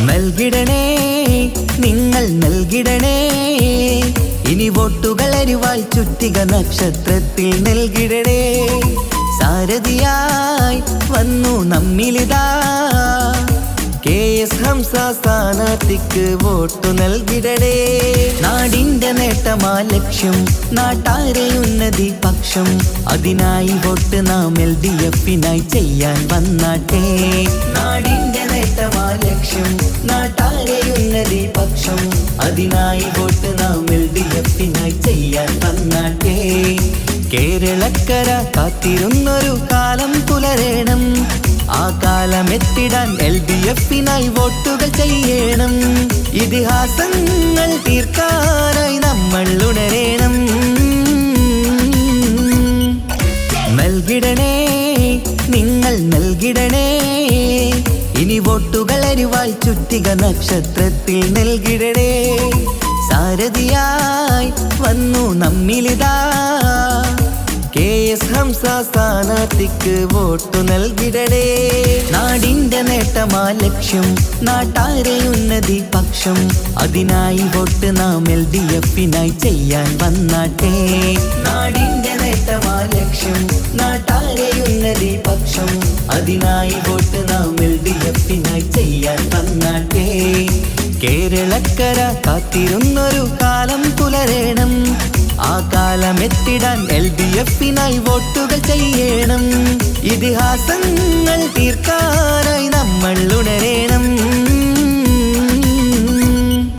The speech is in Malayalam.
നൽകിടണേ നിങ്ങൾ നൽകിടണേ ഇനി വോട്ടുകൾ അരിവാൾ ചുറ്റിക നക്ഷത്രത്തിൽ നൽകിടണേ സാരഥിയായി വന്നു നമ്മിലിതാ KS ഹംസ സ്ഥാനാർത്ഥിക്ക് വോട്ടു നൽകിടണേ നാടിന്റെ നേട്ടമാ ലക്ഷ്യം നാട്ടാരെ ഉന്നതി പക്ഷം അതിനായി വോട്ട് നാം LDF-നായി ചെയ്യാൻ വന്നാട്ടെ നാടിന്റെ നേട്ടമാ ലക്ഷ്യം നാട്ടാരെ ഉന്നതി പക്ഷം അതിനായി വോട്ട് നാം LDF-നായി ചെയ്യാൻ വന്നാട്ടെ കേരളക്കര കാത്തിരുന്നൊരു കാലം പുലരേണം ആ കാലമെത്തിടാൻ LDF-നായി വോട്ടുകൾ ചെയ്യണം ഇതിഹാസങ്ങൾ തീർക്കാനായി നമ്മൾ ഉണരേണം നൽകിടണേ നിങ്ങൾ നൽകിടണേ ഇനി വോട്ടുകൾ അരിവാൾ ചുറ്റിക നക്ഷത്രത്തിൽ നൽകിടണേ സാരഥിയായി വന്നു നമ്മിലിതാ KS ഹംസ സ്ഥാനാർത്ഥിക്ക് വോട്ടു നൽകിടണേ നാടിന്റെ നേട്ടമാ ലക്ഷ്യം നാട്ടാരെ ഉന്നതി പക്ഷം അതിനായി വോട്ട് നാം LDF-നായി ചെയ്യാൻ വന്നാട്ടെ നാടിന്റെ നേട്ടമാ ലക്ഷ്യം നാട്ടാരെ ഉന്നതി പക്ഷം അതിനായി വോട്ട് നാം LDF-നായി ചെയ്യാൻ വന്നാട്ടെ കേരളക്കര കാത്തിരുന്നൊരു കാലം പുലരേണം ആ കാലമെത്തിടാൻ LDF-നായി വോട്ടുകൾ ചെയ്യണം ഇതിഹാസങ്ങൾ തീർക്കാനായി നമ്മൾ ഉണരേണം